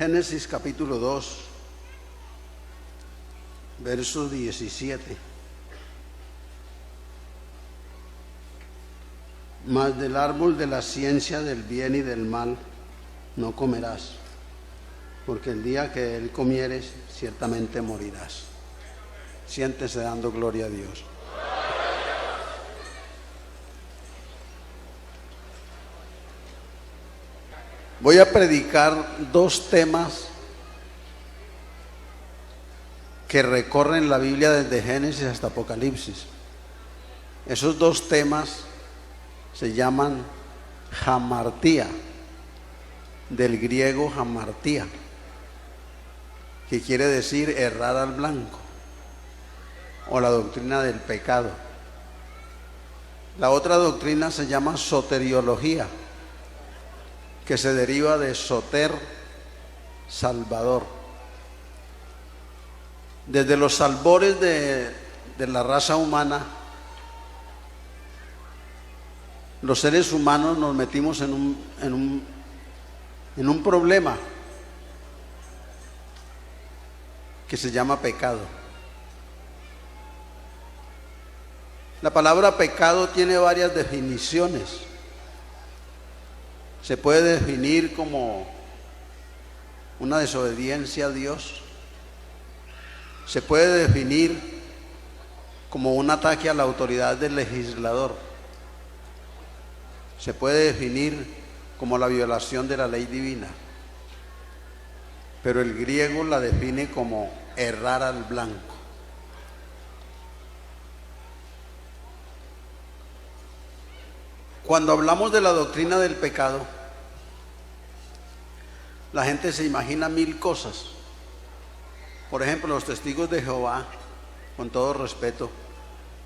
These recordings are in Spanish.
Génesis capítulo 2, verso 17. Mas del árbol de la ciencia del bien y del mal no comerás, porque el día que él comieres, ciertamente morirás. Siéntese dando gloria a Dios. Voy a predicar dos temas que recorren la Biblia desde Génesis hasta Apocalipsis. Esos dos temas se llaman hamartía, del griego hamartía, que quiere decir errar al blanco, o la doctrina del pecado. La otra doctrina se llama soteriología, que se deriva de soter, salvador. Desde los albores de la raza humana, los seres humanos nos metimos en un problema que se llama pecado. La palabra pecado tiene varias definiciones. Se puede definir como una desobediencia a Dios. Se puede definir como un ataque a la autoridad del legislador. Se puede definir como la violación de la ley divina. Pero el griego la define como errar al blanco. Cuando hablamos de la doctrina del pecado, la gente se imagina mil cosas. Por ejemplo, los testigos de Jehová, con todo respeto,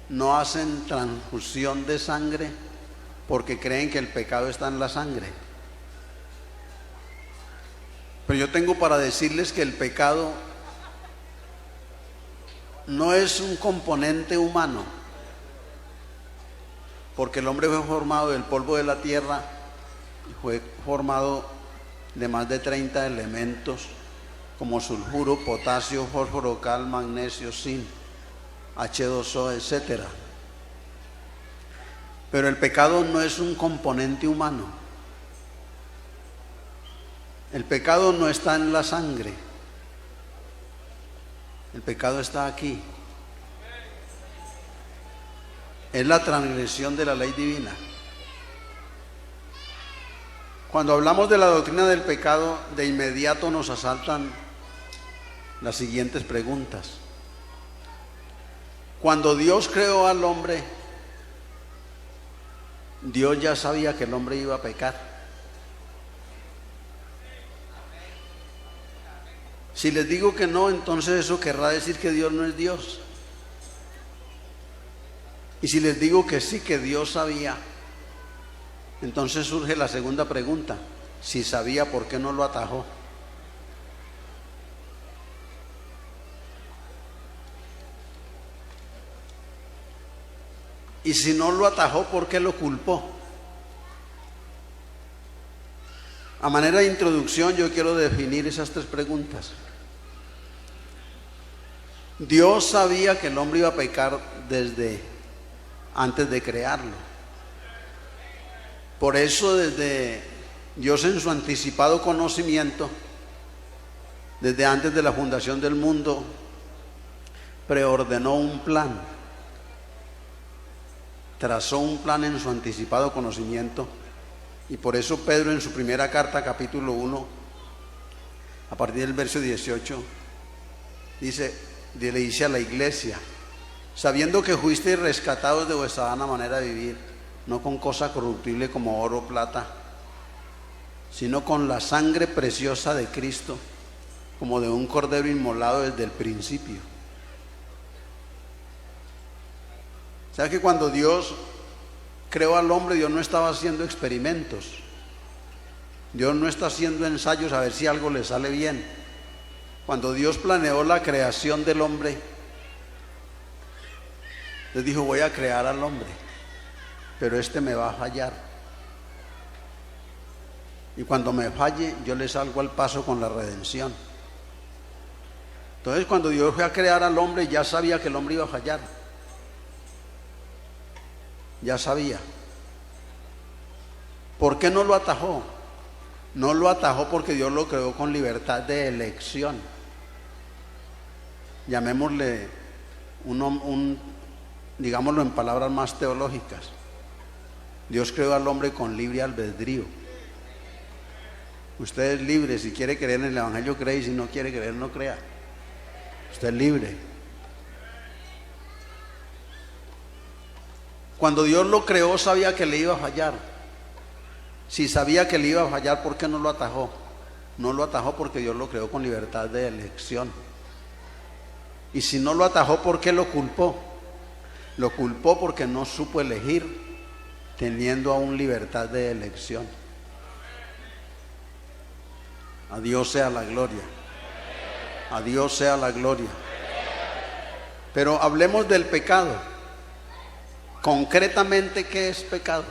no hacen transfusión de sangre porque creen que el pecado está en la sangre. Pero yo tengo para decirles que el pecado no es un componente humano, porque el hombre fue formado del polvo de la tierra, fue formado de más de 30 elementos como sulfuro, potasio, fósforo, cal, magnesio, zinc, H2O, etc. Pero el pecado no es un componente humano. El pecado no está en la sangre. El pecado está aquí. Es la transgresión de la ley divina. Cuando hablamos de la doctrina del pecado, de inmediato nos asaltan las siguientes preguntas. Cuando Dios creó al hombre, Dios ya sabía que el hombre iba a pecar. Si les digo que no, entonces eso querrá decir que Dios no es Dios. Y si les digo que sí, que Dios sabía, entonces surge la segunda pregunta: si sabía, ¿por qué no lo atajó? Y si no lo atajó, ¿por qué lo culpó? A manera de introducción, yo quiero definir esas tres preguntas. Dios sabía que el hombre iba a pecar desde antes de crearlo. Por eso, desde Dios en su anticipado conocimiento, desde antes de la fundación del mundo, preordenó un plan, trazó un plan en su anticipado conocimiento. Y por eso Pedro, en su primera carta, capítulo 1, a partir del verso 18, le dice a la iglesia: sabiendo que fuisteis rescatados de vuestra vana manera de vivir, no con cosa corruptible como oro o plata, sino con la sangre preciosa de Cristo, como de un cordero inmolado desde el principio. ¿Sabes que cuando Dios creó al hombre, Dios no estaba haciendo experimentos? Dios no está haciendo ensayos a ver si algo le sale bien. Cuando Dios planeó la creación del hombre, les dijo: voy a crear al hombre, pero este me va a fallar. Y cuando me falle, yo le salgo al paso con la redención. Entonces, cuando Dios fue a crear al hombre, ya sabía que el hombre iba a fallar. Ya sabía. ¿Por qué no lo atajó? No lo atajó porque Dios lo creó con libertad de elección. Llamémosle digámoslo en palabras más teológicas. Dios creó al hombre con libre albedrío. Usted es libre, si quiere creer en el Evangelio cree, y si no quiere creer no crea. Usted es libre. Cuando Dios lo creó sabía que le iba a fallar. Si sabía que le iba a fallar, ¿por qué no lo atajó? No lo atajó porque Dios lo creó con libertad de elección. Y si no lo atajó, ¿por qué lo culpó? Lo culpó porque no supo elegir, teniendo aún libertad de elección. A Dios sea la gloria. A Dios sea la gloria. Pero hablemos del pecado. Concretamente, ¿qué es pecado?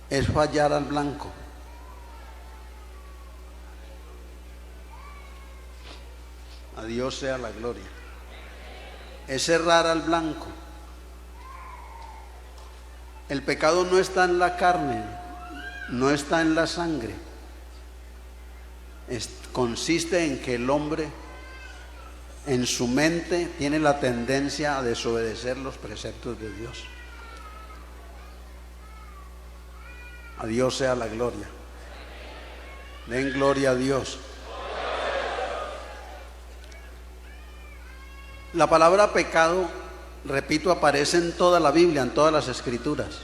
Es fallar al blanco. A Dios sea la gloria. Es errar al blanco. El pecado no está en la carne, no está en la sangre. Consiste en que el hombre en su mente tiene la tendencia a desobedecer los preceptos de Dios. A Dios sea la gloria. Den gloria a Dios. La palabra pecado, repito, aparece en toda la Biblia, en todas las Escrituras.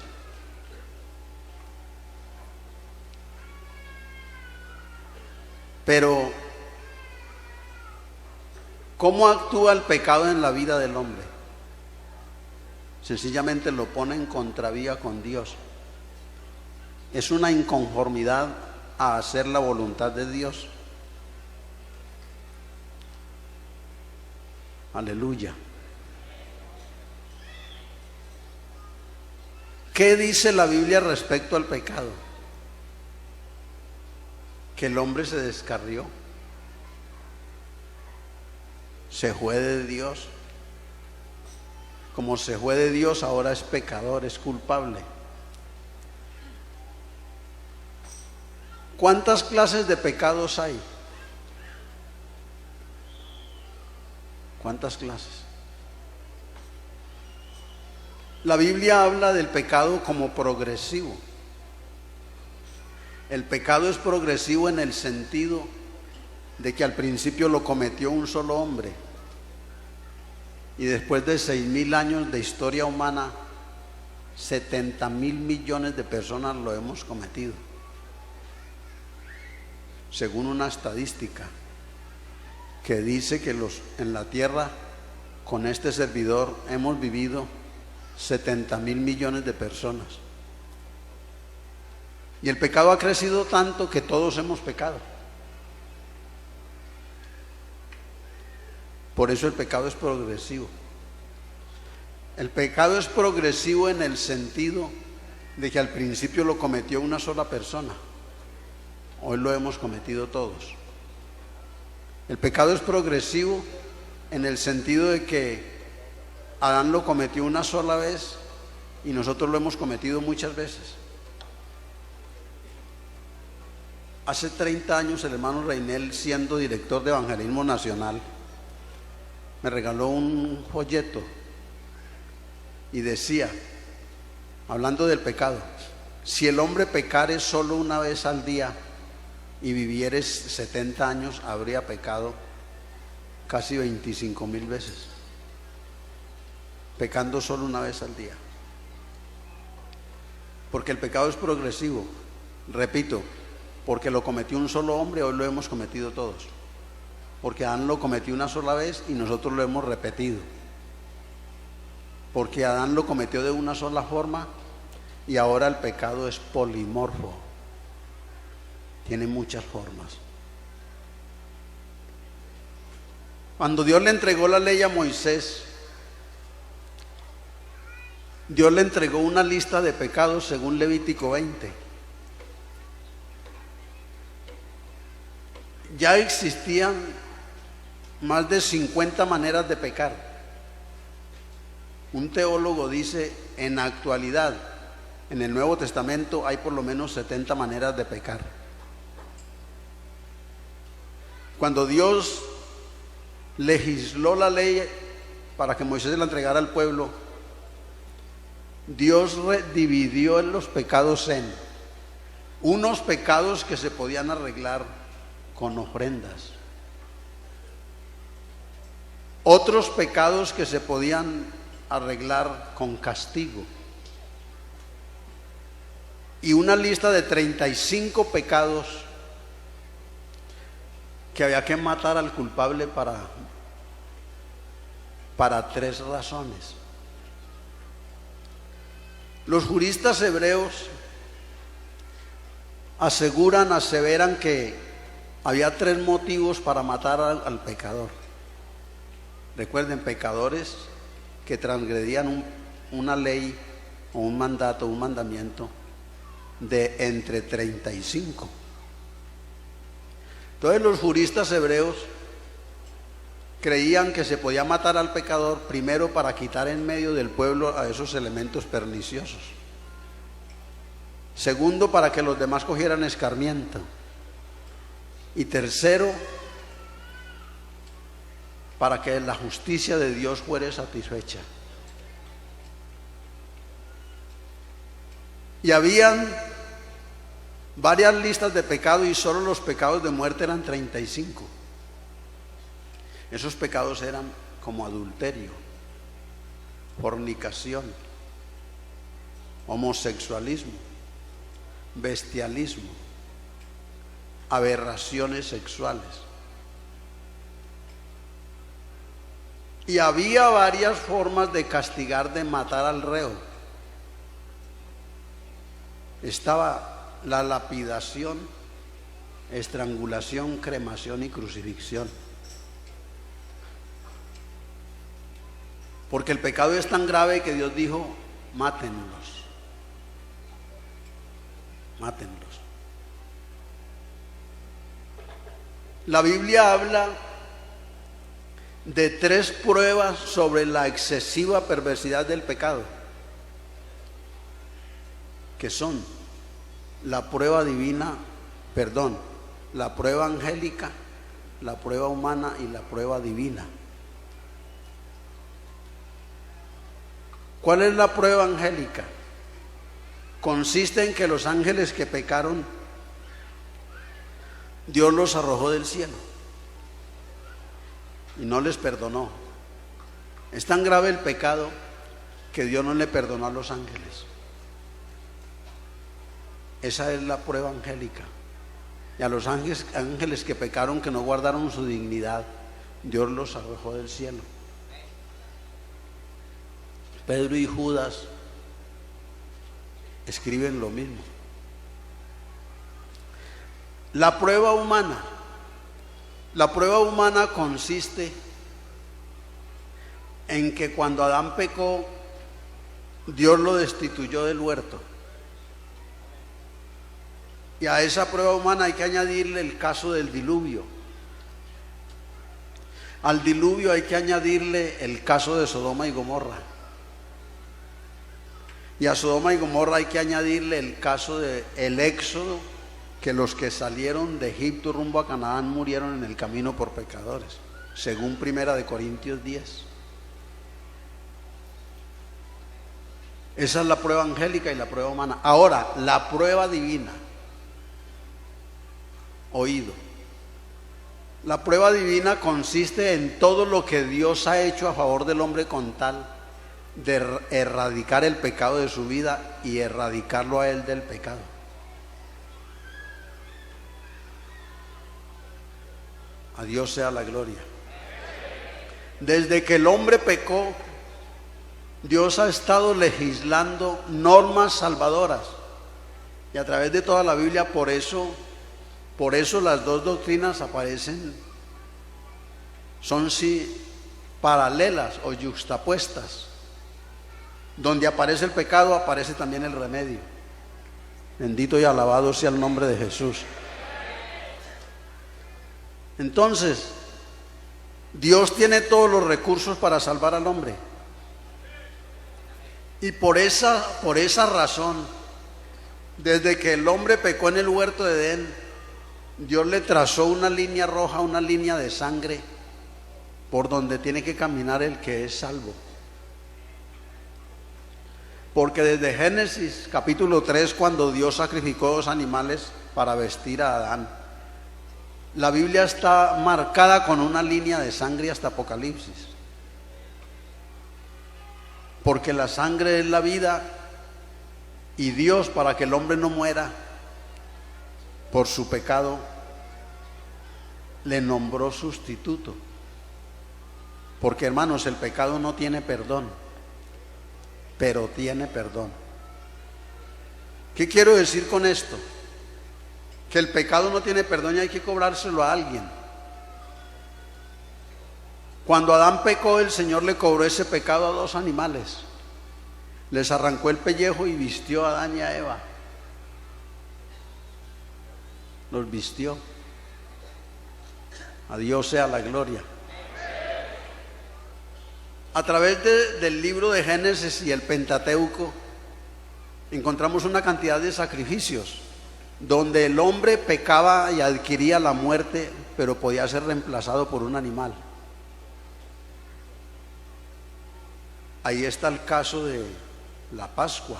Pero, ¿cómo actúa el pecado en la vida del hombre? Sencillamente lo pone en contravía con Dios. Es una inconformidad a hacer la voluntad de Dios. Aleluya. ¿Qué dice la Biblia respecto al pecado? Que el hombre se descarrió, se fue de Dios. Como se fue de Dios, ahora es pecador, es culpable. ¿Cuántas clases de pecados hay? ¿Cuántas clases? La Biblia habla del pecado como progresivo. El pecado es progresivo en el sentido de que al principio lo cometió un solo hombre y después de 6.000 años de historia humana, 70.000 millones de personas lo hemos cometido, según una estadística que dice que en la tierra con este servidor hemos vivido 70.000 millones de personas. Y el pecado ha crecido tanto que todos hemos pecado. Por eso el pecado es progresivo. El pecado es progresivo en el sentido de que al principio lo cometió una sola persona. Hoy lo hemos cometido todos. El pecado es progresivo en el sentido de que Adán lo cometió una sola vez y nosotros lo hemos cometido muchas veces. Hace 30 años el hermano Reinel, siendo director de Evangelismo Nacional, me regaló un folleto y decía, hablando del pecado, si el hombre pecare solo una vez al día y vivieres 70 años, habría pecado casi 25.000 veces, pecando solo una vez al día. Porque el pecado es progresivo, repito, porque lo cometió un solo hombre, hoy lo hemos cometido todos. Porque Adán lo cometió una sola vez y nosotros lo hemos repetido. Porque Adán lo cometió de una sola forma y ahora el pecado es polimorfo. Tiene muchas formas. Cuando Dios le entregó la ley a Moisés, Dios le entregó una lista de pecados según Levítico 20. ya existían más de 50 maneras de pecar. Un teólogo dice, en la actualidad, en el Nuevo Testamento hay por lo menos 70 maneras de pecar. Cuando Dios legisló la ley para que Moisés la entregara al pueblo, Dios dividió los pecados en unos pecados que se podían arreglar con ofrendas, otros pecados que se podían arreglar con castigo, y una lista de 35 pecados que había que matar al culpable para 3 razones. Los juristas hebreos aseveran que había 3 motivos para matar al pecador. Recuerden, pecadores que transgredían una ley o un mandato, un mandamiento de entre 35. Entonces los juristas hebreos creían que se podía matar al pecador primero para quitar en medio del pueblo a esos elementos perniciosos, segundo para que los demás cogieran escarmiento, y tercero para que la justicia de Dios fuera satisfecha. Y habían varias listas de pecados, y solo los pecados de muerte eran 35. Esos pecados eran como adulterio, fornicación, homosexualismo, bestialismo, aberraciones sexuales. Y había varias formas de castigar, de matar al reo. Estaba la lapidación, estrangulación, cremación y crucifixión. Porque el pecado es tan grave que Dios dijo, mátenlos, mátenlos. La Biblia habla de 3 pruebas sobre la excesiva perversidad del pecado, que son la prueba divina, la prueba angélica, la prueba humana y la prueba divina. ¿Cuál es la prueba angélica? Consiste en que los ángeles que pecaron, Dios los arrojó del cielo y no les perdonó. Es tan grave el pecado que Dios no le perdonó a los ángeles. Esa es la prueba angélica. Y a los ángeles que pecaron, que no guardaron su dignidad, Dios los arrojó del cielo. Pedro y Judas escriben lo mismo. La prueba humana. La prueba humana consiste en que cuando Adán pecó, Dios lo destituyó del huerto. Y a esa prueba humana hay que añadirle el caso del diluvio. Al diluvio hay que añadirle el caso de Sodoma y Gomorra. Y a Sodoma y Gomorra hay que añadirle el caso del éxodo, que los que salieron de Egipto rumbo a Canaán murieron en el camino por pecadores, según 1 Corintios 10. Esa es la prueba angélica y la prueba humana. Ahora, la prueba divina. Oído. La prueba divina consiste en todo lo que Dios ha hecho a favor del hombre con tal de erradicar el pecado de su vida y erradicarlo a él del pecado. A Dios sea la gloria. Desde que el hombre pecó, Dios ha estado legislando normas salvadoras, y a través de toda la Biblia, por eso las 2 doctrinas aparecen, son sí paralelas o yuxtapuestas. Donde aparece el pecado, aparece también el remedio. Bendito y alabado sea el nombre de Jesús. Entonces, Dios tiene todos los recursos para salvar al hombre. Y por esa razón, desde que el hombre pecó en el huerto de Edén, Dios le trazó una línea roja, una línea de sangre, por donde tiene que caminar el que es salvo. Porque desde Génesis capítulo 3, cuando Dios sacrificó 2 animales para vestir a Adán, la Biblia está marcada con una línea de sangre hasta Apocalipsis. Porque la sangre es la vida, y Dios, para que el hombre no muera por su pecado, le nombró sustituto. Porque, hermanos, el pecado no tiene perdón, pero tiene perdón. ¿Qué quiero decir con esto? Que el pecado no tiene perdón y hay que cobrárselo a alguien. Cuando Adán pecó, el Señor le cobró ese pecado a 2 animales. Les arrancó el pellejo y vistió a Adán y a Eva. Los vistió. A Dios sea la gloria. A través del libro de Génesis y el Pentateuco encontramos una cantidad de sacrificios donde el hombre pecaba y adquiría la muerte, pero podía ser reemplazado por un animal. Ahí está el caso de la Pascua,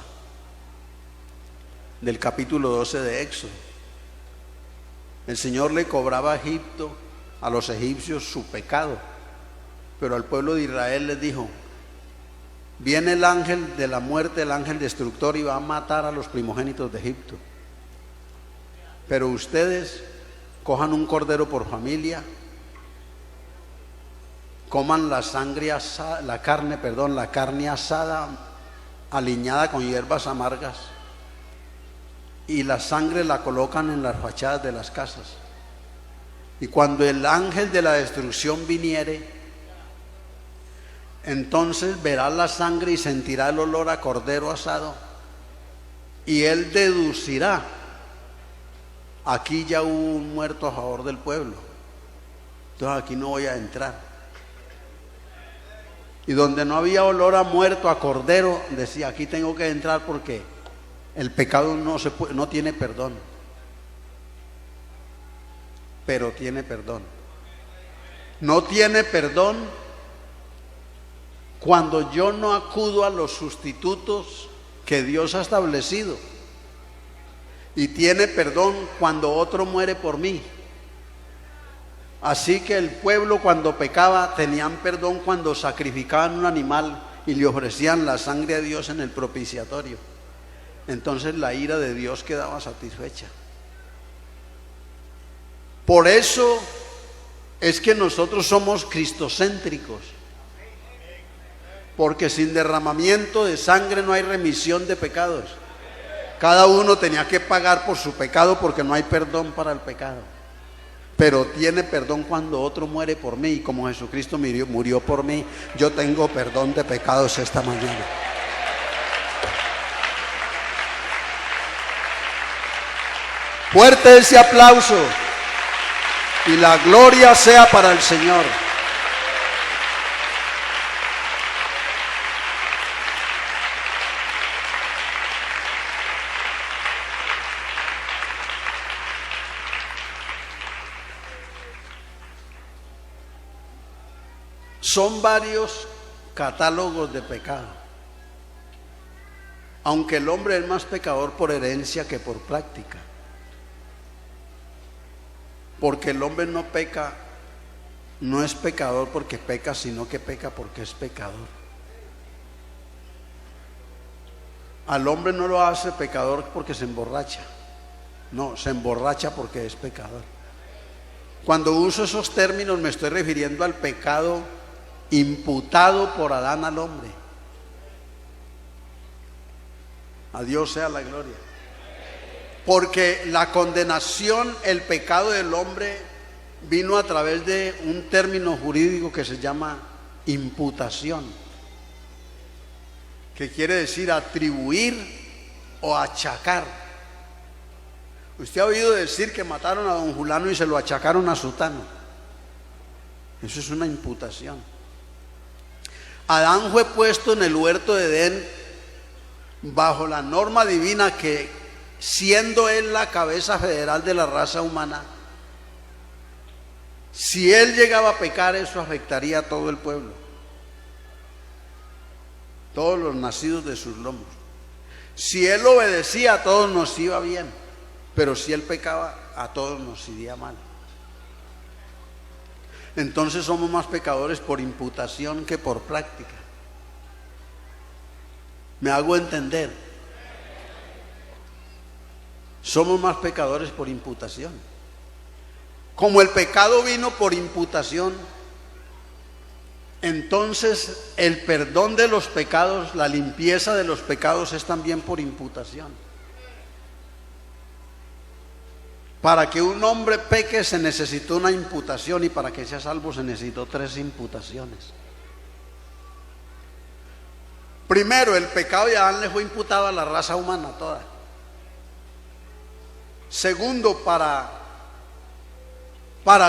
del capítulo 12 de Éxodo. El Señor le cobraba a Egipto, a los egipcios, su pecado, pero al pueblo de Israel les dijo: viene el ángel de la muerte, el ángel destructor, y va a matar a los primogénitos de Egipto. Pero ustedes cojan un cordero por familia, coman la carne asada, aliñada con hierbas amargas, y la sangre la colocan en las fachadas de las casas. Y cuando el ángel de la destrucción viniere, entonces verá la sangre y sentirá el olor a cordero asado, y él deducirá: aquí ya hubo un muerto a favor del pueblo, entonces aquí no voy a entrar. Y donde no había olor a muerto, a cordero, decía: aquí tengo que entrar porque el pecado no tiene perdón, pero tiene perdón. No tiene perdón cuando yo no acudo a los sustitutos que Dios ha establecido, y tiene perdón cuando otro muere por mí. Así que el pueblo, cuando pecaba, tenían perdón cuando sacrificaban un animal y le ofrecían la sangre a Dios en el propiciatorio. Entonces la ira de Dios quedaba satisfecha. Por eso es que nosotros somos cristocéntricos, porque sin derramamiento de sangre no hay remisión de pecados. Cada uno tenía que pagar por su pecado, porque no hay perdón para el pecado. Pero tiene perdón cuando otro muere por mí, y como Jesucristo murió por mí, yo tengo perdón de pecados esta mañana. Fuerte ese aplauso, y la gloria sea para el Señor. Son varios catálogos de pecado, aunque el hombre es más pecador por herencia que por práctica, porque el hombre no peca, no es pecador porque peca, sino que peca porque es pecador. Al hombre no lo hace pecador porque se emborracha, no, se emborracha porque es pecador. Cuando uso esos términos me estoy refiriendo al pecado imputado por Adán al hombre. A Dios sea la gloria. Porque la condenación, el pecado del hombre vino a través de un término jurídico que se llama imputación, que quiere decir atribuir o achacar. Usted ha oído decir que mataron a don Julano y se lo achacaron a Sutano. Eso es una imputación. Adán fue puesto en el huerto de Edén bajo la norma divina que, siendo él la cabeza federal de la raza humana, si él llegaba a pecar, eso afectaría a todo el pueblo, todos los nacidos de sus lomos. Si él obedecía, a todos nos iba bien, pero si él pecaba, a todos nos iría mal. Entonces somos más pecadores por imputación que por práctica. ¿Me hago entender? Somos más pecadores por imputación. Como el pecado vino por imputación, entonces el perdón de los pecados, la limpieza de los pecados es también por imputación. Para que un hombre peque se necesitó una imputación, y para que sea salvo se necesitó 3 imputaciones. Primero, el pecado de Adán le fue imputado a la raza humana toda. Segundo, para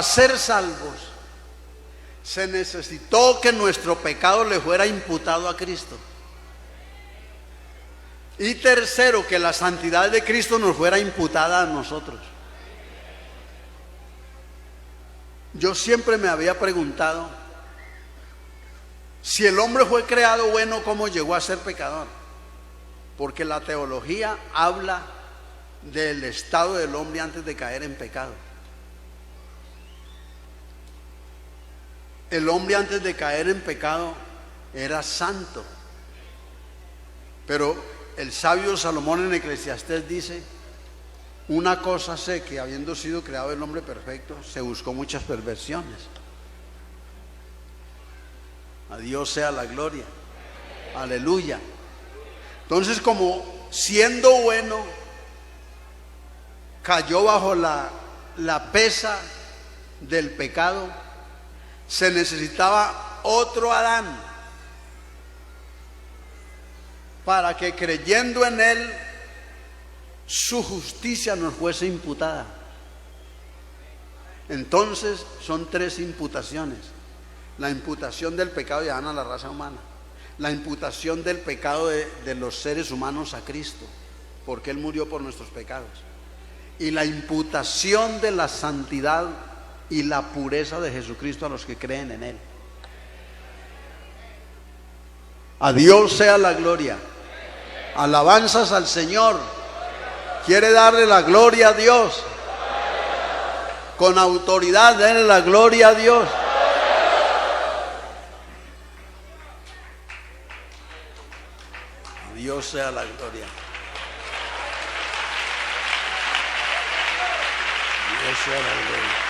ser salvos se necesitó que nuestro pecado le fuera imputado a Cristo. Y tercero, que la santidad de Cristo nos fuera imputada a nosotros. Yo siempre me había preguntado, si el hombre fue creado bueno, ¿cómo llegó a ser pecador? Porque la teología habla del estado del hombre antes de caer en pecado. El hombre antes de caer en pecado era santo, pero el sabio Salomón en Eclesiastés dice: una cosa sé, que habiendo sido creado el hombre perfecto, se buscó muchas perversiones. A Dios sea la gloria. Aleluya. Entonces, como siendo bueno, cayó bajo la pesa del pecado, se necesitaba otro Adán para que, creyendo en él, su justicia nos fuese imputada. Entonces son 3 imputaciones: la imputación del pecado de Adán a la raza humana, la imputación del pecado de los seres humanos a Cristo, porque él murió por nuestros pecados, y la imputación de la santidad y la pureza de Jesucristo a los que creen en él. A Dios sea la gloria. Alabanzas al Señor. ¿Quiere darle la gloria a Dios? Con autoridad, denle la gloria a Dios. A Dios sea la gloria. A Dios sea la gloria.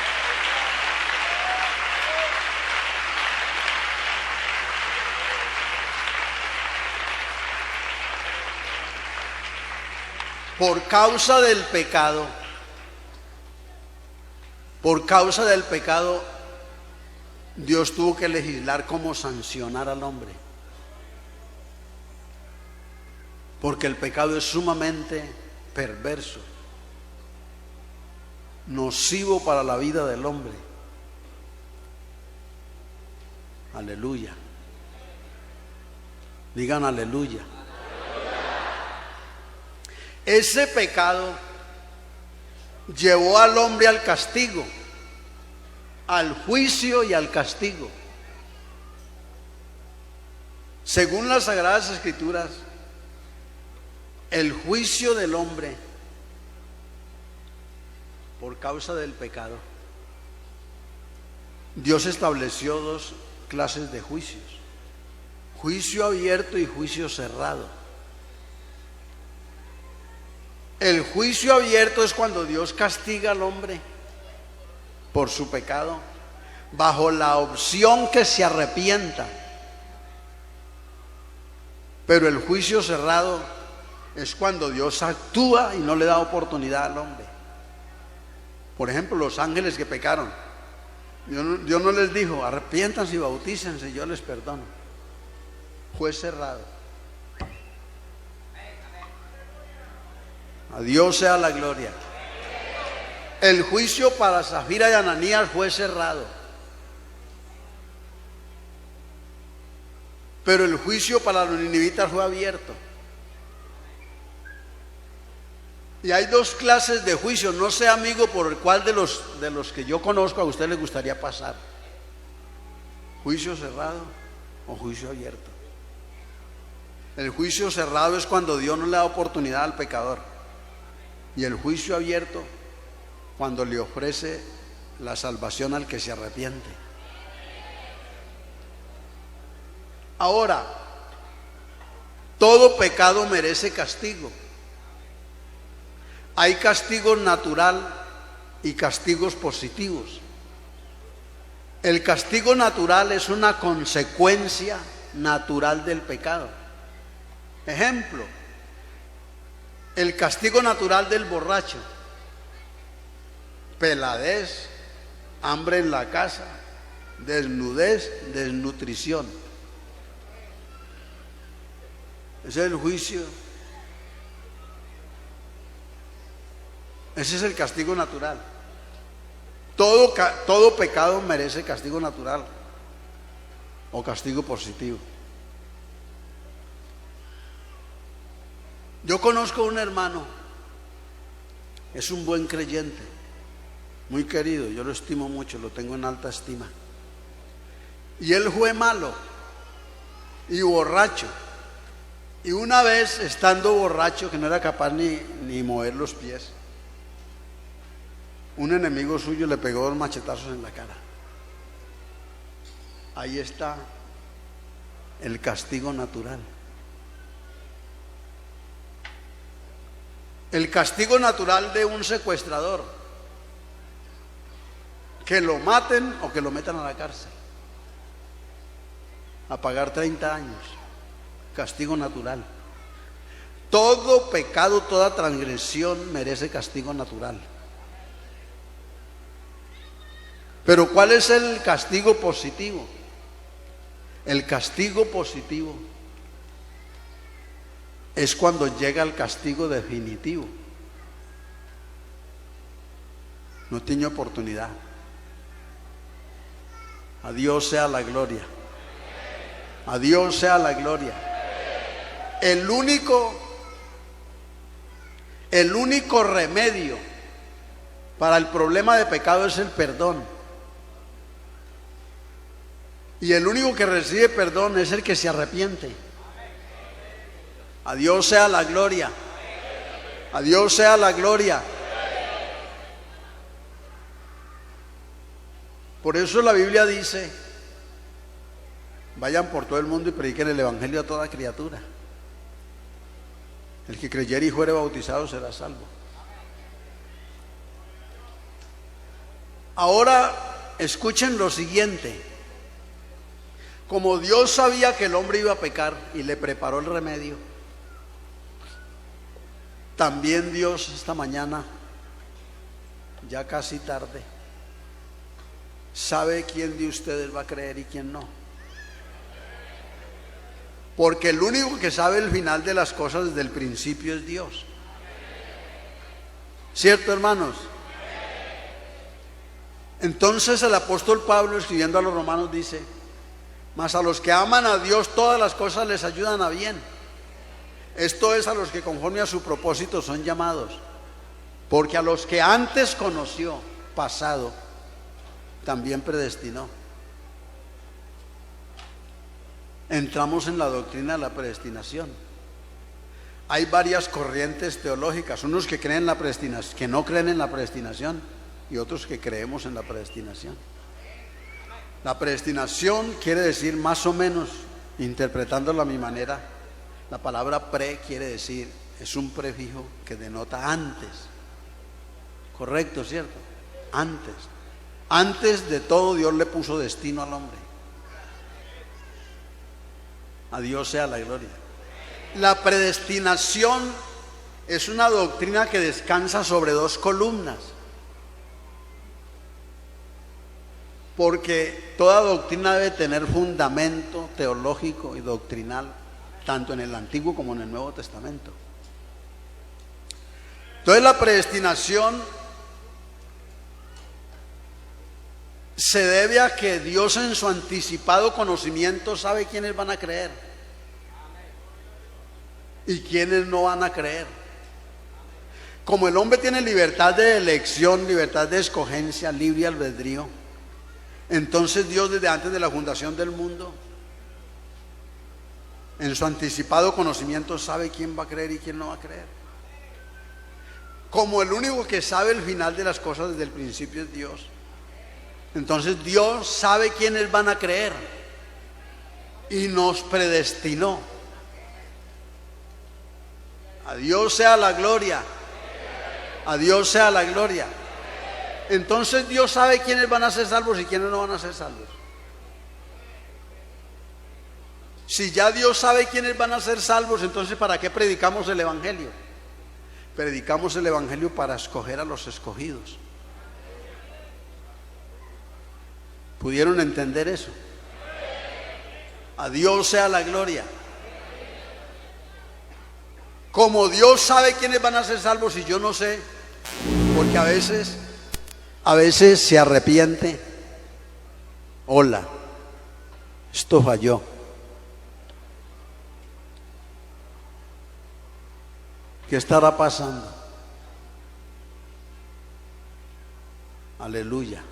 Por causa del pecado, Dios tuvo que legislar cómo sancionar al hombre. Porque el pecado es sumamente perverso, nocivo para la vida del hombre. Aleluya. Digan aleluya. Ese pecado llevó al hombre al castigo, al juicio y al castigo. Según las Sagradas Escrituras, el juicio del hombre por causa del pecado, Dios estableció 2 clases de juicios: juicio abierto y juicio cerrado. El juicio abierto es cuando Dios castiga al hombre por su pecado, bajo la opción que se arrepienta. Pero el juicio cerrado es cuando Dios actúa y no le da oportunidad al hombre. Por ejemplo, los ángeles que pecaron, Dios no les dijo: arrepiéntanse y bautícense, yo les perdono. Fue cerrado. A Dios sea la gloria. El juicio para Zafira y Ananías fue cerrado. pero el juicio para los ninivitas fue abierto. Y hay dos clases de juicio. No sé, amigo, por el cual de los que yo conozco a usted le gustaría pasar: juicio cerrado o juicio abierto. El juicio cerrado es cuando Dios no le da oportunidad al pecador, y el juicio abierto cuando le ofrece la salvación al que se arrepiente. Ahora, todo pecado merece castigo. Hay castigo natural y castigos positivos. El castigo natural es una consecuencia natural del pecado. Ejemplo, el castigo natural del borracho: peladez, hambre en la casa, desnudez, desnutrición. Ese es el juicio. Ese es el castigo natural. Todo pecado merece castigo natural o castigo positivo. Yo conozco a un hermano, es un buen creyente, muy querido, yo lo estimo mucho, lo tengo en alta estima. Y él fue malo y borracho. Y una vez, estando borracho, que no era capaz ni mover los pies, un enemigo suyo le pegó 2 machetazos en la cara. Ahí está el castigo natural. El castigo natural de un secuestrador: que lo maten o que lo metan a la cárcel a pagar 30 años. Castigo natural. Todo pecado, toda transgresión merece castigo natural. Pero ¿cuál es el castigo positivo? El castigo positivo es cuando llega el castigo definitivo. No tiene oportunidad. A Dios sea la gloria. A Dios sea la gloria. El único remedio para el problema de pecado es el perdón. Y el único que recibe perdón es el que se arrepiente. A Dios sea la gloria. A Dios sea la gloria. Por eso la Biblia dice: vayan por todo el mundo y prediquen el evangelio a toda criatura. El que creyere y fuere bautizado será salvo. Ahora escuchen lo siguiente. Como Dios sabía que el hombre iba a pecar y le preparó el remedio, también Dios esta mañana, ya casi tarde, sabe quién de ustedes va a creer y quién no. Porque el único que sabe el final de las cosas desde el principio es Dios. ¿Cierto, hermanos? Entonces el apóstol Pablo, escribiendo a los romanos, dice: mas a los que aman a Dios todas las cosas les ayudan a bien. Esto es, a los que conforme a su propósito son llamados. Porque a los que antes conoció, pasado, también predestinó. Entramos en la doctrina de la predestinación. Hay varias corrientes teológicas, unos que creen en la predestinación, que no creen en la predestinación, y otros que creemos en la predestinación. La predestinación quiere decir, más o menos, interpretándolo a mi manera, la palabra pre quiere decir, es un prefijo que denota antes. Correcto, ¿cierto? Antes. Antes de todo Dios le puso destino al hombre. A Dios sea la gloria. La predestinación es una doctrina que descansa sobre 2 columnas. Porque toda doctrina debe tener fundamento teológico y doctrinal, tanto en el Antiguo como en el Nuevo Testamento. Entonces la predestinación se debe a que Dios en su anticipado conocimiento sabe quiénes van a creer y quiénes no van a creer. Como el hombre tiene libertad de elección, libertad de escogencia, libre albedrío, entonces Dios desde antes de la fundación del mundo, en su anticipado conocimiento sabe quién va a creer y quién no va a creer. Como el único que sabe el final de las cosas desde el principio es Dios, entonces Dios sabe quiénes van a creer y nos predestinó. A Dios sea la gloria. A Dios sea la gloria. Entonces Dios sabe quiénes van a ser salvos y quiénes no van a ser salvos. Si ya Dios sabe quiénes van a ser salvos, entonces ¿para qué predicamos el evangelio? Predicamos el evangelio para escoger a los escogidos. ¿Pudieron entender eso? A Dios sea la gloria. Como Dios sabe quiénes van a ser salvos y yo no sé, porque a veces se arrepiente. Hola, esto falló. ¿Qué estará pasando? Aleluya.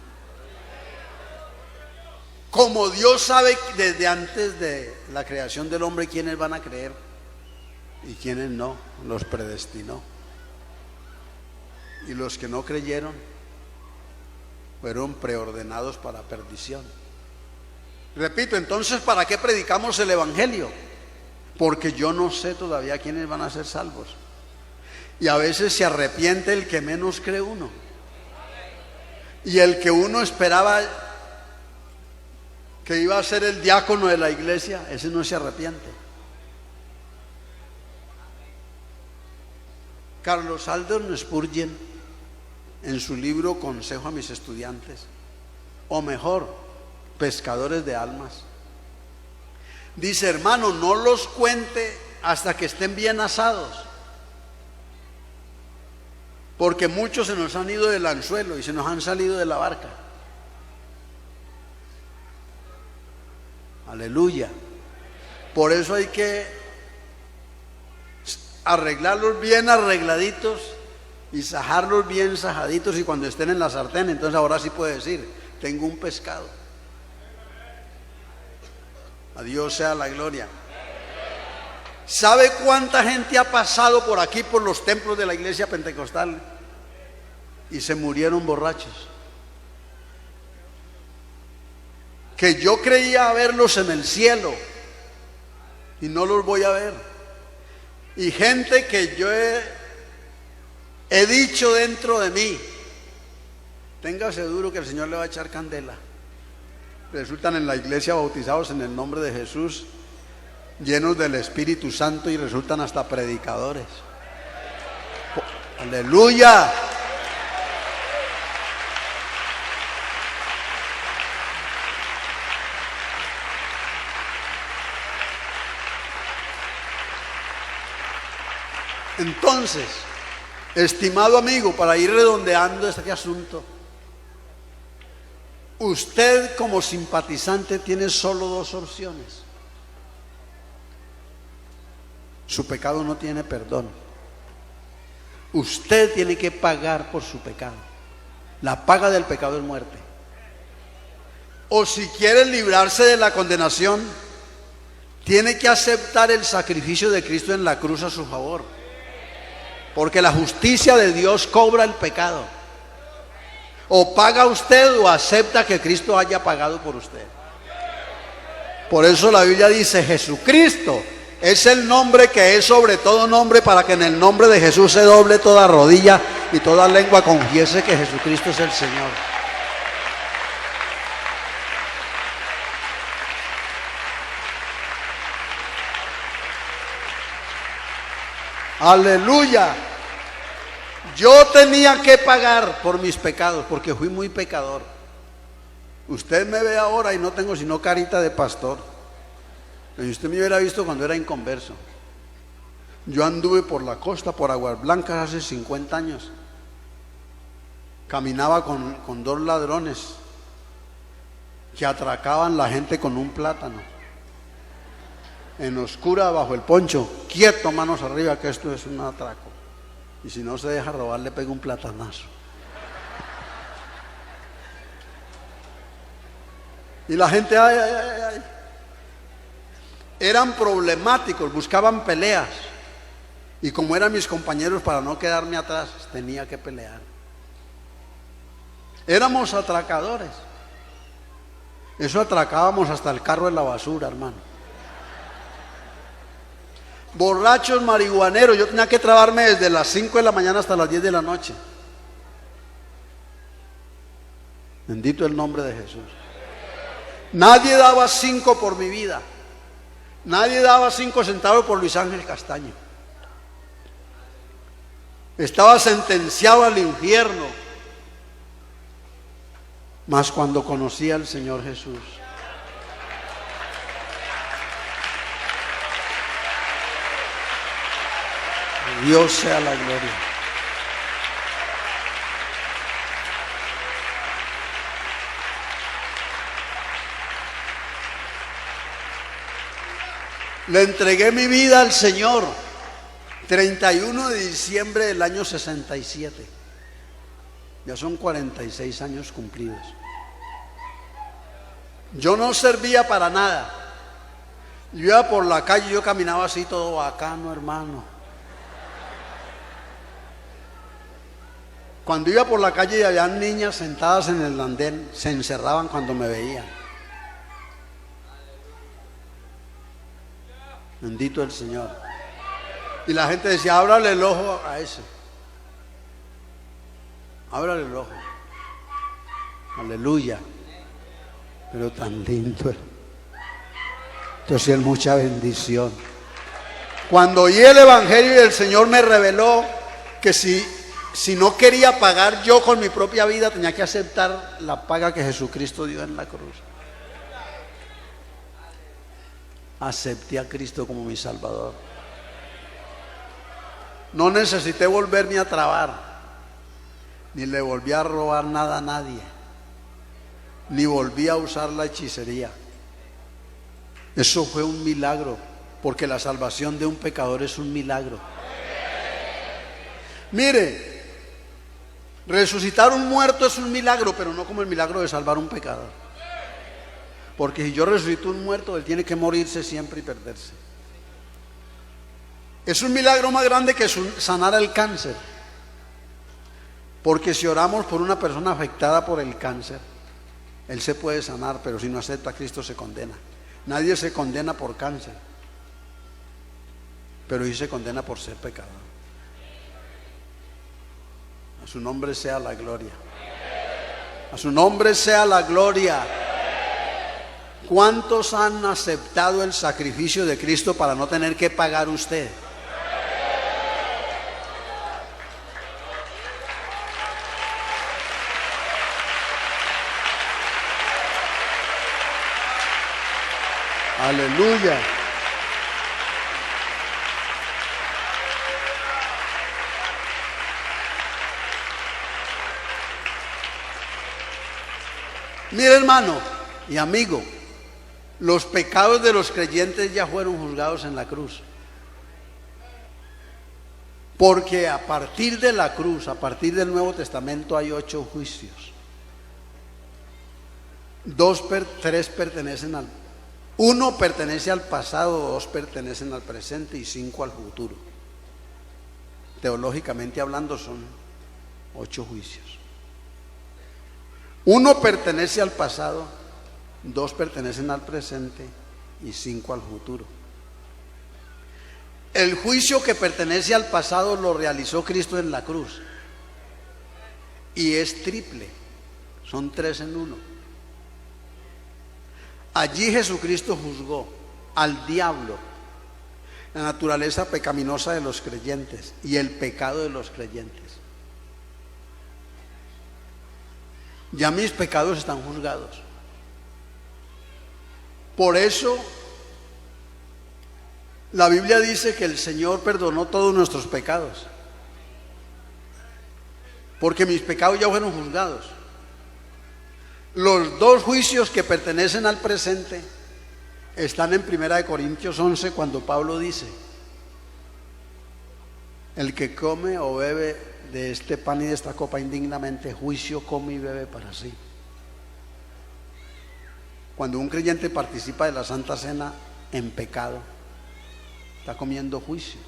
Como Dios sabe desde antes de la creación del hombre quiénes van a creer y quiénes no, los predestinó. Y los que no creyeron fueron preordenados para perdición. Repito, entonces, ¿para qué predicamos el evangelio? Porque yo no sé todavía quiénes van a ser salvos. Y a veces se arrepiente el que menos cree uno. Y el que uno esperaba que iba a ser el diácono de la iglesia, ese no se arrepiente. Carlos Aldon Spurgeon, en su libro Consejo a mis estudiantes, o mejor, Pescadores de almas, dice: hermano, no los cuente hasta que estén bien asados, porque muchos se nos han ido del anzuelo y se nos han salido de la barca. Aleluya. Por eso hay que arreglarlos bien arregladitos y sajarlos bien sajaditos, y cuando estén en la sartén, entonces ahora sí puede decir: tengo un pescado. A Dios sea la gloria. ¿Sabe cuánta gente ha pasado por aquí, por los templos de la iglesia pentecostal, y se murieron borrachos? Que yo creía verlos en el cielo y no los voy a ver. Y gente que yo he dicho dentro de mí: téngase duro que el Señor le va a echar candela. Resultan en la iglesia bautizados en el nombre de Jesús, llenos del Espíritu Santo, y resultan hasta predicadores. Aleluya. Entonces, estimado amigo, para ir redondeando este asunto, usted como simpatizante tiene solo dos opciones. Su pecado no tiene perdón. Usted tiene que pagar por su pecado. La paga del pecado es muerte. O si quiere librarse de la condenación, tiene que aceptar el sacrificio de Cristo en la cruz a su favor. Porque la justicia de Dios cobra el pecado. O paga usted o acepta que Cristo haya pagado por usted. Por eso la Biblia dice: Jesucristo es el nombre que es sobre todo nombre, para que en el nombre de Jesús se doble toda rodilla y toda lengua confiese que Jesucristo es el Señor. Aleluya. Yo tenía que pagar por mis pecados porque fui muy pecador. Usted me ve ahora y no tengo sino carita de pastor. Y usted me hubiera visto cuando era inconverso. Yo anduve por la costa, por Aguas Blancas, hace 50 años. Caminaba con dos ladrones que atracaban la gente con un plátano. En oscura, bajo el poncho, quieto, manos arriba, que esto es un atraco. Y si no se deja robar, le pega un platanazo. Y la gente, ay, ay, ay, ay. Eran problemáticos, buscaban peleas. Y como eran mis compañeros, para no quedarme atrás, tenía que pelear. Éramos atracadores. Eso atracábamos hasta el carro de la basura, hermano. Borrachos, marihuaneros. Yo tenía que trabarme desde las 5 de la mañana hasta las 10 de la noche. Bendito el nombre de Jesús. Nadie daba 5 por mi vida. Nadie daba 5 centavos por Luis Ángel Castaño. Estaba sentenciado al infierno. Mas cuando conocí al Señor Jesús, Dios sea la gloria. Le entregué mi vida al Señor 31 de diciembre del año 67. Ya son 46 años cumplidos. Yo no servía para nada. Yo iba por la calle, yo caminaba así todo bacano, hermano. Cuando iba por la calle y había niñas sentadas en el andén, se encerraban cuando me veían. Bendito el Señor. Y la gente decía, ábrale el ojo a ese. Ábrale el ojo. Aleluya. Pero tan lindo. Entonces es mucha bendición. Cuando oí el Evangelio y el Señor me reveló que si no quería pagar yo con mi propia vida, tenía que aceptar la paga que Jesucristo dio en la cruz. Acepté a Cristo como mi Salvador. No necesité volverme a trabar, ni le volví a robar nada a nadie, ni volví a usar la hechicería. Eso fue un milagro, porque la salvación de un pecador es un milagro. Mire, resucitar un muerto es un milagro, pero no como el milagro de salvar un pecador. Porque si yo resucito un muerto, él tiene que morirse siempre y perderse. Es un milagro más grande que sanar el cáncer. Porque si oramos por una persona afectada por el cáncer, él se puede sanar, pero si no acepta a Cristo se condena. Nadie se condena por cáncer, pero sí se condena por ser pecador. A su nombre sea la gloria. A su nombre sea la gloria. ¿Cuántos han aceptado el sacrificio de Cristo para no tener que pagar usted? Aleluya. Mire, hermano y amigo, los pecados de los creyentes ya fueron juzgados en la cruz. Porque a partir de la cruz, a partir del Nuevo Testamento, hay 8 juicios. 3 pertenecen al... 1 pertenece al pasado, 2 pertenecen al presente y 5 al futuro. Teológicamente hablando son 8 juicios. 1 pertenece al pasado, 2 pertenecen al presente y 5 al futuro. El juicio que pertenece al pasado lo realizó Cristo en la cruz. Y es triple, son 3 en 1. Allí Jesucristo juzgó al diablo, la naturaleza pecaminosa de los creyentes y el pecado de los creyentes. Ya mis pecados están juzgados. Por eso la Biblia dice que el Señor perdonó todos nuestros pecados, porque mis pecados ya fueron juzgados. Los dos juicios que pertenecen al presente están en 1 Corintios 11, cuando Pablo dice: el que come o bebe de este pan y de esta copa indignamente, juicio come y bebe para sí. Cuando un creyente participa de la Santa Cena en pecado, está comiendo juicio.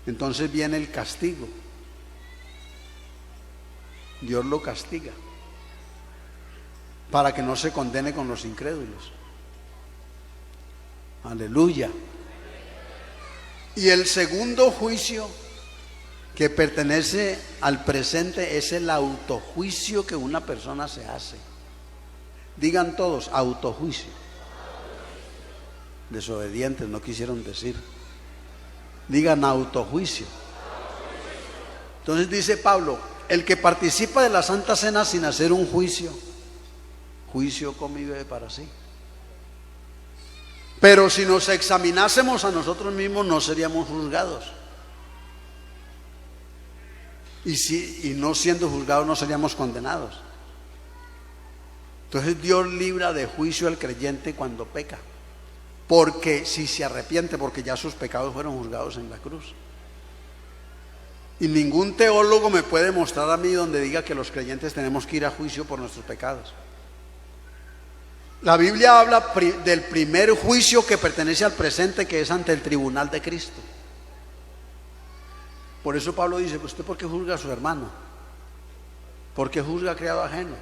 Entonces viene el castigo. Dios lo castiga para que no se condene con los incrédulos. Aleluya. Y el segundo juicio que pertenece al presente es el autojuicio que una persona se hace. Digan todos, autojuicio. Desobedientes no quisieron decir. Digan autojuicio. Entonces dice Pablo: el que participa de la Santa Cena sin hacer un juicio, juicio come y bebe para sí. Pero si nos examinásemos a nosotros mismos, no seríamos juzgados. Y no siendo juzgados, no seríamos condenados. Entonces Dios libra de juicio al creyente cuando peca, porque si se arrepiente, porque ya sus pecados fueron juzgados en la cruz. Y ningún teólogo me puede mostrar a mí donde diga que los creyentes tenemos que ir a juicio por nuestros pecados. La Biblia habla del primer juicio que pertenece al presente, que es ante el tribunal de Cristo. Por eso Pablo dice: ¿usted por qué juzga a su hermano? ¿Por qué juzga a criado ajeno?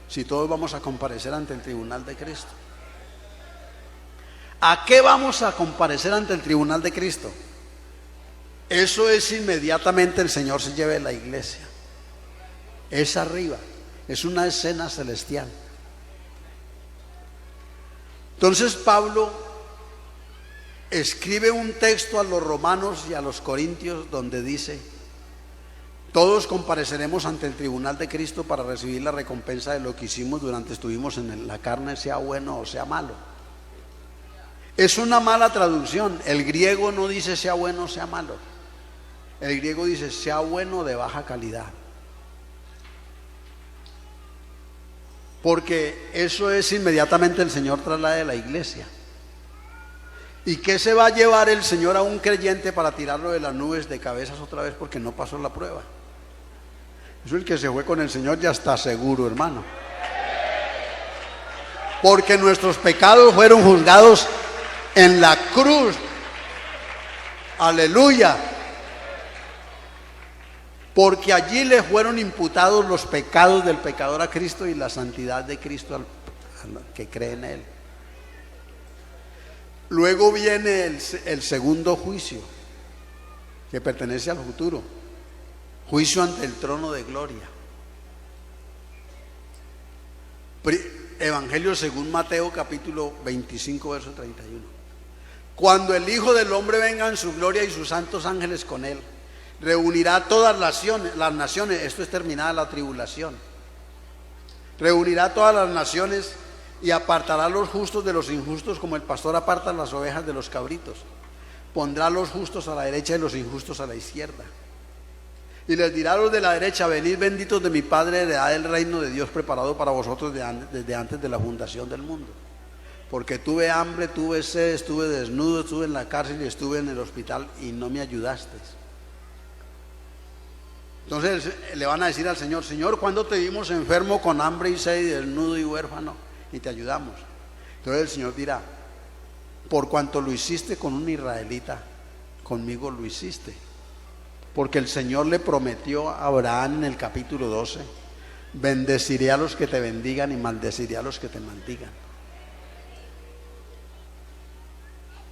Si todos vamos a comparecer ante el tribunal de Cristo. ¿A qué vamos a comparecer ante el tribunal de Cristo? Eso es inmediatamente el Señor se lleve la iglesia. Es arriba, es una escena celestial. Entonces Pablo escribe un texto a los romanos y a los corintios donde dice: todos compareceremos ante el tribunal de Cristo para recibir la recompensa de lo que hicimos durante estuvimos en la carne, sea bueno o sea malo. Es una mala traducción. El griego no dice sea bueno o sea malo. El griego dice sea bueno de baja calidad. Porque eso es inmediatamente el Señor traslade la iglesia. ¿Y qué se va a llevar el Señor a un creyente para tirarlo de las nubes de cabezas otra vez porque no pasó la prueba? Eso el que se fue con el Señor ya está seguro, hermano. Porque nuestros pecados fueron juzgados en la cruz. Aleluya. Porque allí le fueron imputados los pecados del pecador a Cristo y la santidad de Cristo al que cree en Él. Luego viene el segundo juicio, que pertenece al futuro. Juicio ante el trono de gloria. Evangelio según Mateo, capítulo 25, verso 31. Cuando el Hijo del Hombre venga en su gloria y sus santos ángeles con Él, reunirá todas las naciones, esto es terminada la tribulación, reunirá todas las naciones y apartará a los justos de los injustos, como el pastor aparta las ovejas de los cabritos. Pondrá a los justos a la derecha y los injustos a la izquierda. Y les dirá a los de la derecha: venid benditos de mi Padre, heredad del reino de Dios preparado para vosotros desde antes de la fundación del mundo. Porque tuve hambre, tuve sed, estuve desnudo, estuve en la cárcel y estuve en el hospital y no me ayudasteis. Entonces le van a decir al Señor: Señor, ¿cuándo te vimos enfermo, con hambre y sed y desnudo y huérfano y te ayudamos? Entonces el Señor dirá: por cuanto lo hiciste con un israelita, conmigo lo hiciste. Porque el Señor le prometió a Abraham en el capítulo 12: bendeciré a los que te bendigan y maldeciré a los que te maldigan.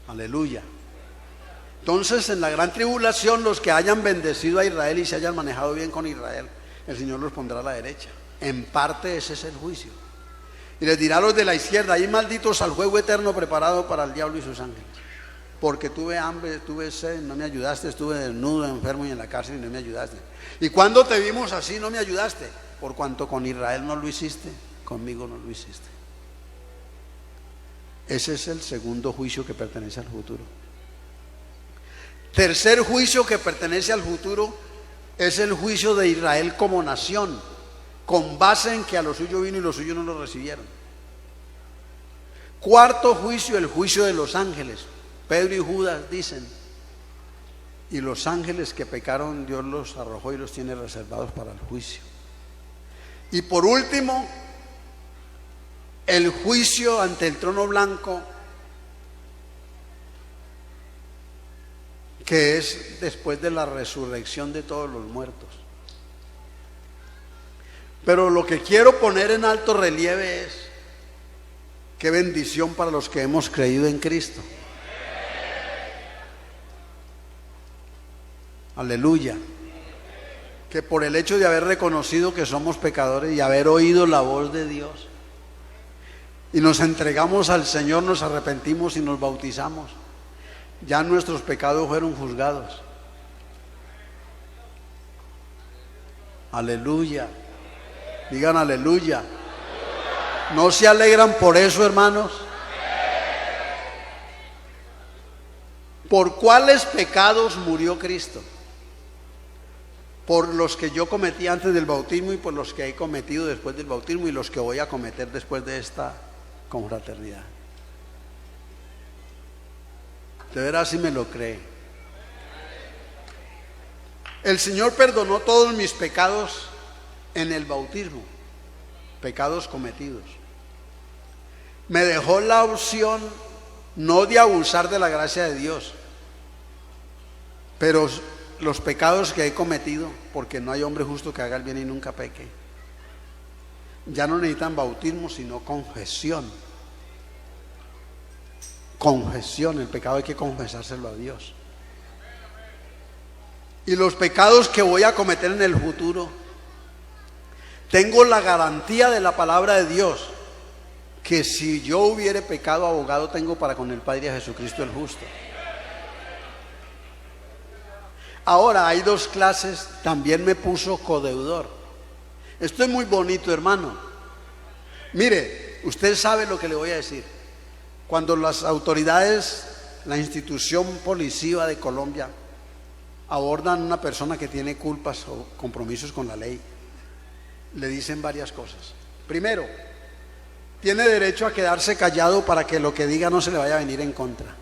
Aleluya. Entonces en la gran tribulación, los que hayan bendecido a Israel y se hayan manejado bien con Israel, el Señor los pondrá a la derecha. En parte ese es el juicio. Y les dirá a los de la izquierda: ahí malditos al fuego eterno preparado para el diablo y sus ángeles. Porque tuve hambre, tuve sed, no me ayudaste, estuve desnudo, enfermo y en la cárcel y no me ayudaste. Y cuando te vimos así, no me ayudaste. Por cuanto con Israel no lo hiciste, conmigo no lo hiciste. Ese es el segundo juicio que pertenece al futuro. Tercer juicio que pertenece al futuro es el juicio de Israel como nación, con base en que a lo suyo vino y los suyos no lo recibieron. Cuarto juicio, el juicio de los ángeles. Pedro y Judas dicen, y los ángeles que pecaron Dios los arrojó y los tiene reservados para el juicio. Y por último, el juicio ante el trono blanco, que es después de la resurrección de todos los muertos. Pero lo que quiero poner en alto relieve es qué bendición para los que hemos creído en Cristo. Aleluya. Que por el hecho de haber reconocido que somos pecadores y haber oído la voz de Dios y nos entregamos al Señor, nos arrepentimos y nos bautizamos, ya nuestros pecados fueron juzgados. Aleluya. Digan aleluya. ¿No se alegran por eso, hermanos? ¿Por cuáles pecados murió Cristo? Por los que yo cometí antes del bautismo y por los que he cometido después del bautismo y los que voy a cometer después de esta confraternidad. De veras, si me lo cree. El Señor perdonó todos mis pecados en el bautismo, pecados cometidos. Me dejó la opción no de abusar de la gracia de Dios, pero los pecados que he cometido, porque no hay hombre justo que haga el bien y nunca peque, ya no necesitan bautismo sino confesión. Confesión, el pecado hay que confesárselo a Dios. Y los pecados que voy a cometer en el futuro, tengo la garantía de la palabra de Dios que si yo hubiere pecado, abogado tengo para con el Padre, a Jesucristo el justo. Ahora hay dos clases, también me puso codeudor. Esto es muy bonito, hermano. Mire, usted sabe lo que le voy a decir. Cuando las autoridades, la institución policía de Colombia abordan a una persona que tiene culpas o compromisos con la ley, le dicen varias cosas. Primero, tiene derecho a quedarse callado para que lo que diga no se le vaya a venir en contra.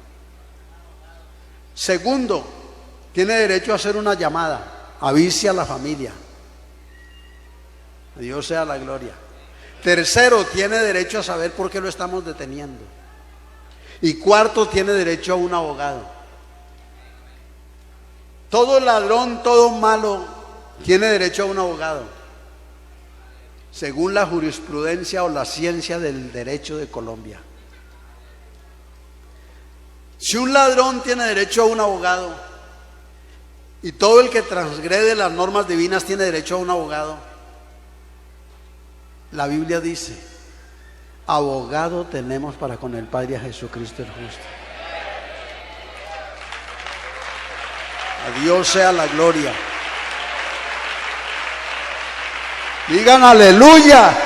Segundo, tiene derecho a hacer una llamada, avise a la familia. A Dios sea la gloria. Tercero, tiene derecho a saber por qué lo estamos deteniendo. Y cuarto, tiene derecho a un abogado. Todo ladrón, todo malo, tiene derecho a un abogado, según la jurisprudencia o la ciencia del derecho de Colombia. Si un ladrón tiene derecho a un abogado, y todo el que transgrede las normas divinas tiene derecho a un abogado, la Biblia dice: abogado tenemos para con el Padre, a Jesucristo el justo. A Dios sea la gloria. Digan aleluya.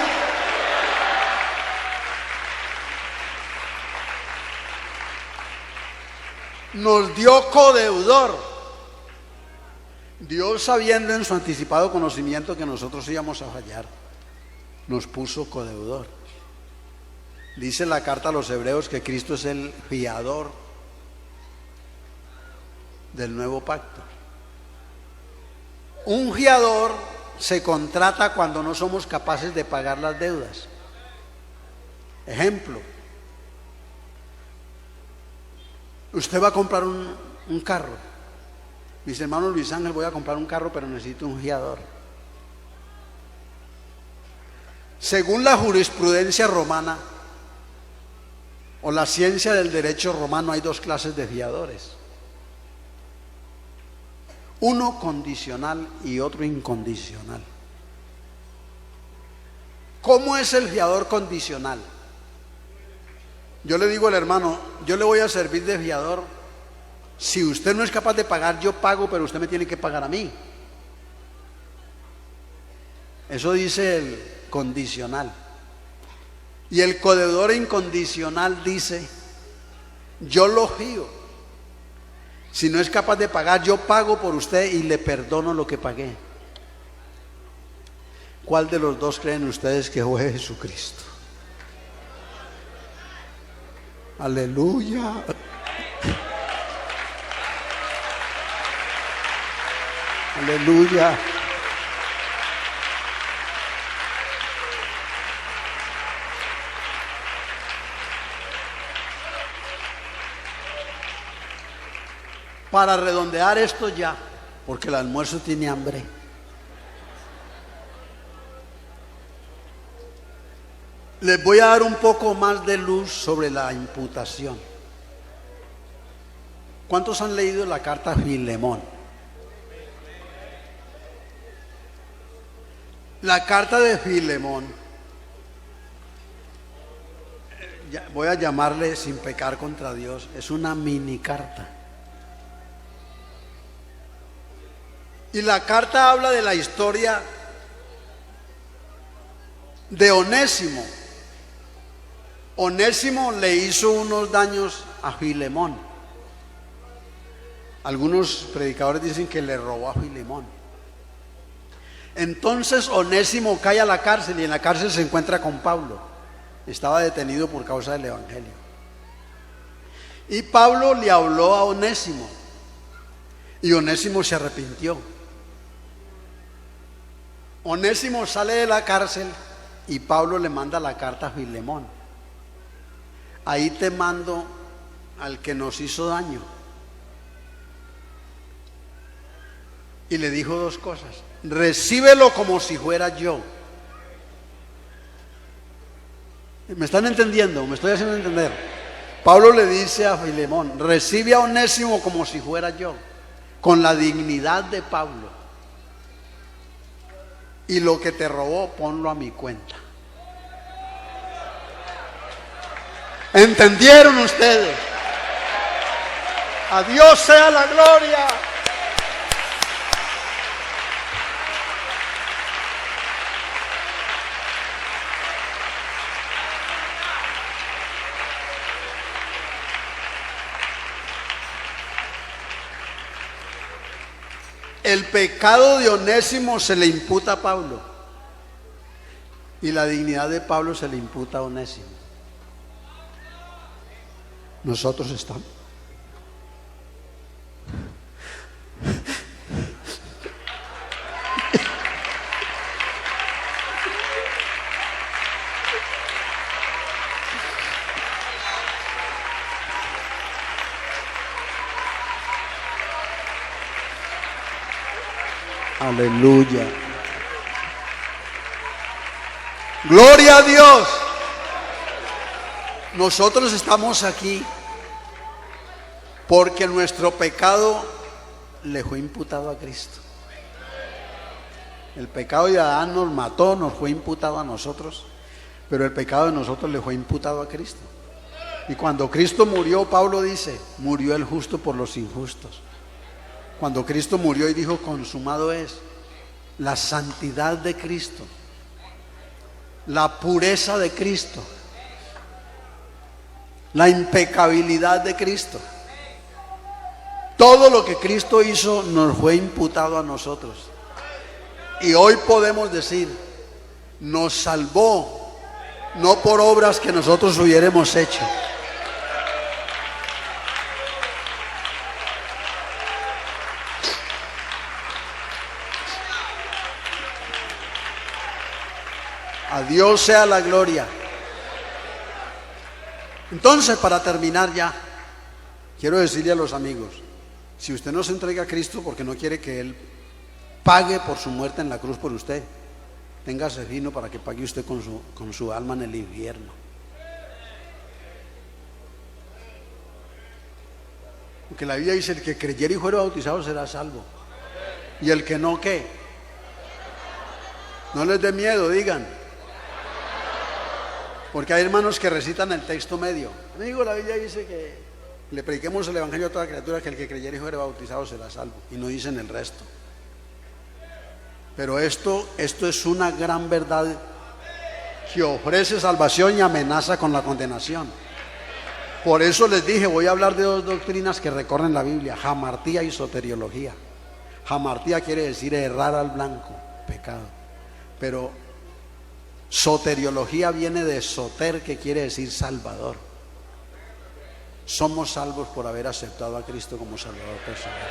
Nos dio codeudor. Dios, sabiendo en su anticipado conocimiento que nosotros íbamos a fallar, nos puso codeudor. Dice la carta a los Hebreos que Cristo es el fiador del nuevo pacto. Un fiador se contrata cuando no somos capaces de pagar las deudas. Ejemplo, usted va a comprar un carro. Dice: hermano Luis Ángel, voy a comprar un carro, pero necesito un fiador. Según la jurisprudencia romana o la ciencia del derecho romano, hay dos clases de fiadores: uno condicional y otro incondicional. ¿Cómo es el fiador condicional? Yo le digo al hermano: yo le voy a servir de fiador. Si usted no es capaz de pagar, yo pago, pero usted me tiene que pagar a mí. Eso dice el condicional. Y el codeudor incondicional dice: yo lo fío. Si no es capaz de pagar, yo pago por usted y le perdono lo que pagué. ¿Cuál de los dos creen ustedes que fue Jesucristo? Aleluya. Aleluya. Para redondear esto ya, porque el almuerzo tiene hambre. Les voy a dar un poco más de luz sobre la imputación. ¿Cuántos han leído la carta a Filemón? La carta de Filemón, voy a llamarle sin pecar contra Dios, es una mini carta. Y la carta habla de la historia de Onésimo. Onésimo le hizo unos daños a Filemón. Algunos predicadores dicen que le robó a Filemón. Entonces Onésimo cae a la cárcel y en la cárcel se encuentra con Pablo. Estaba detenido por causa del evangelio. Y Pablo le habló a Onésimo y Onésimo se arrepintió. Onésimo sale de la cárcel y Pablo le manda la carta a Filemón. Ahí te mando al que nos hizo daño. Y le dijo dos cosas: recíbelo como si fuera yo. ¿Me están entendiendo? ¿Me estoy haciendo entender? Pablo le dice a Filemón: recibe a Onésimo como si fuera yo, con la dignidad de Pablo. Y lo que te robó, ponlo a mi cuenta. ¿Entendieron ustedes? A Dios sea la gloria. El pecado de Onésimo se le imputa a Pablo y la dignidad de Pablo se le imputa a Onésimo. Nosotros estamos. Aleluya. Gloria a Dios. Nosotros estamos aquí porque nuestro pecado le fue imputado a Cristo. El pecado de Adán nos mató, nos fue imputado a nosotros, pero el pecado de nosotros le fue imputado a Cristo. Y cuando Cristo murió, Pablo dice, murió el justo por los injustos. Cuando Cristo murió y dijo, consumado es, la santidad de Cristo, la pureza de Cristo, la impecabilidad de Cristo, todo lo que Cristo hizo nos fue imputado a nosotros. Y hoy podemos decir, nos salvó, no por obras que nosotros hubiéramos hecho. A Dios sea la gloria. Entonces, para terminar ya, quiero decirle a los amigos, si usted no se entrega a Cristo porque no quiere que Él pague por su muerte en la cruz por usted, téngase fino para que pague usted con su alma en el infierno. Porque la Biblia dice, el que creyere y fuere bautizado será salvo. Y el que no, ¿qué? No les dé miedo, digan. Porque hay hermanos que recitan el texto medio. Amigo, la Biblia dice que le prediquemos el evangelio a toda criatura, que el que creyere y fuere bautizado será salvo. Y no dicen el resto. Pero esto es una gran verdad que ofrece salvación y amenaza con la condenación. Por eso les dije, voy a hablar de dos doctrinas que recorren la Biblia: jamartía y soteriología. Jamartía quiere decir errar al blanco, pecado. Pero soteriología viene de soter, que quiere decir salvador. Somos salvos por haber aceptado a Cristo como salvador personal.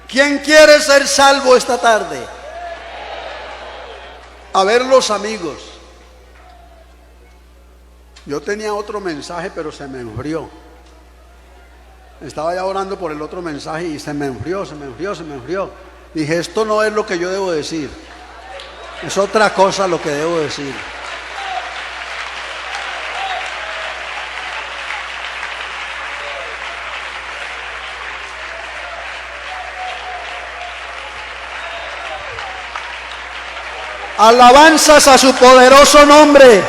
¿Quién quiere ser salvo esta tarde? A ver los amigos. Yo tenía otro mensaje, pero se me enfrió. Estaba ya orando por el otro mensaje y se me enfrió. Dije, esto no es lo que yo debo decir. Es otra cosa lo que debo decir. Alabanzas a su poderoso nombre.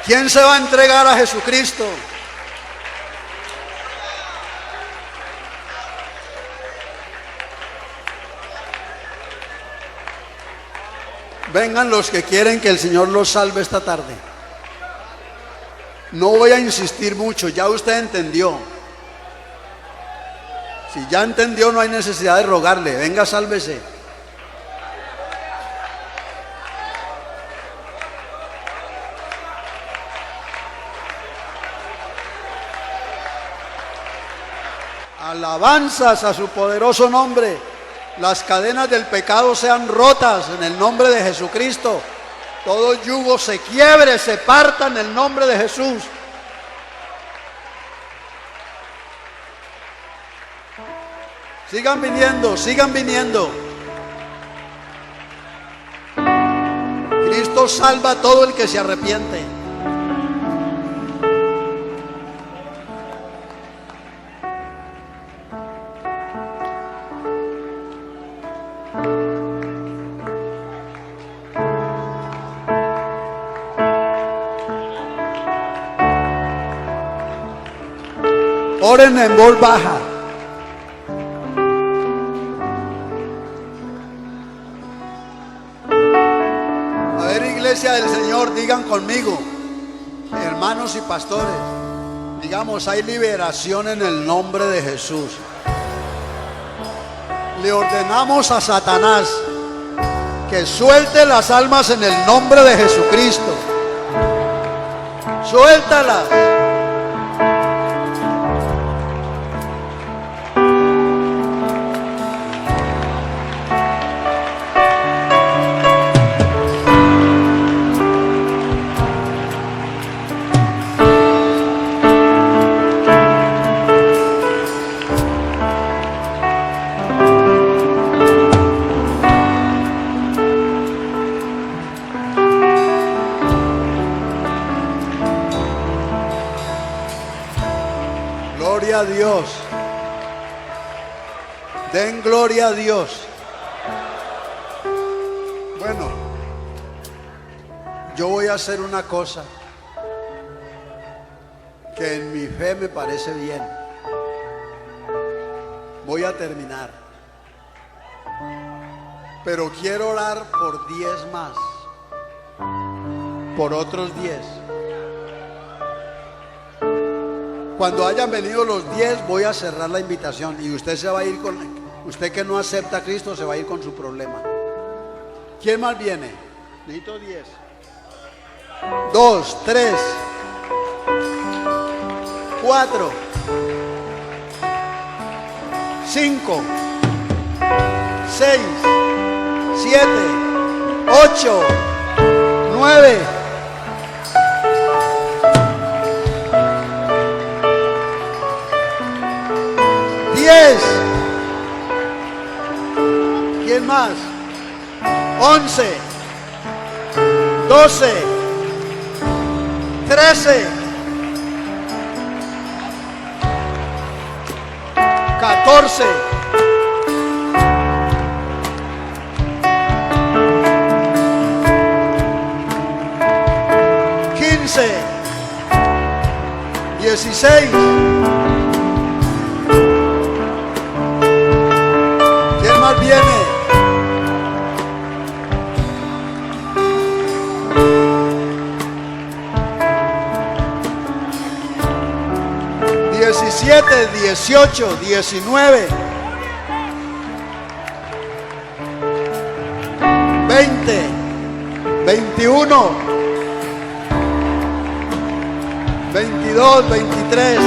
¿Quién se va a entregar a Jesucristo? Vengan los que quieren que el Señor los salve esta tarde. No voy a insistir mucho, ya usted entendió. Si ya entendió, no hay necesidad de rogarle. Venga, sálvese. Alabanzas a su poderoso nombre. Las cadenas del pecado sean rotas en el nombre de Jesucristo. Todo yugo se quiebre, se parta en el nombre de Jesús. Sigan viniendo, sigan viniendo. Cristo salva a todo el que se arrepiente. Oren en voz baja. A ver, iglesia del Señor, digan conmigo, hermanos y pastores, digamos, hay liberación en el nombre de Jesús. Le ordenamos a Satanás que suelte las almas en el nombre de Jesucristo. Suéltalas. Gloria a Dios. Den gloria a Dios. Bueno, yo voy a hacer una cosa que en mi fe me parece bien. Voy a terminar, pero quiero orar por 10 más, por otros 10. Cuando hayan venido los 10, voy a cerrar la invitación y usted se va a ir usted que no acepta a Cristo se va a ir con su problema. ¿Quién más viene? Necesito 10. 2, 3, 4, 5, 6, 7, 8, 9. 10. ¿Quién más? 11, 12, 13, 14, 15, 16. ¿Quién más viene? 17, 18, 19, 20, 21, 22, 23,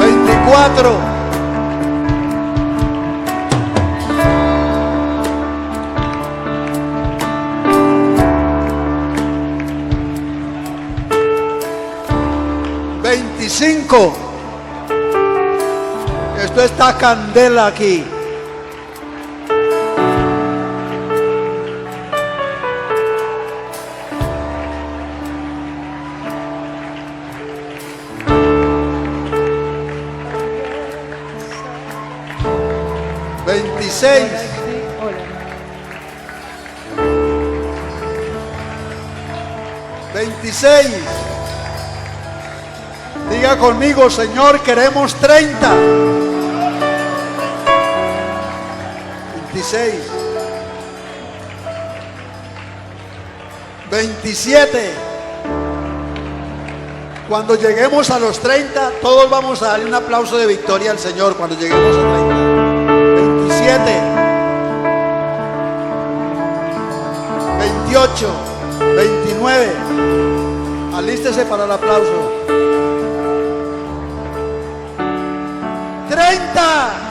24, 25. Esto está candela aquí. 26. 26. Diga conmigo, Señor, queremos 30. 26. 27. Cuando lleguemos a los 30, todos vamos a darle un aplauso de victoria al Señor cuando lleguemos a 30. 27. 28. 29. Alístese para el aplauso. 30.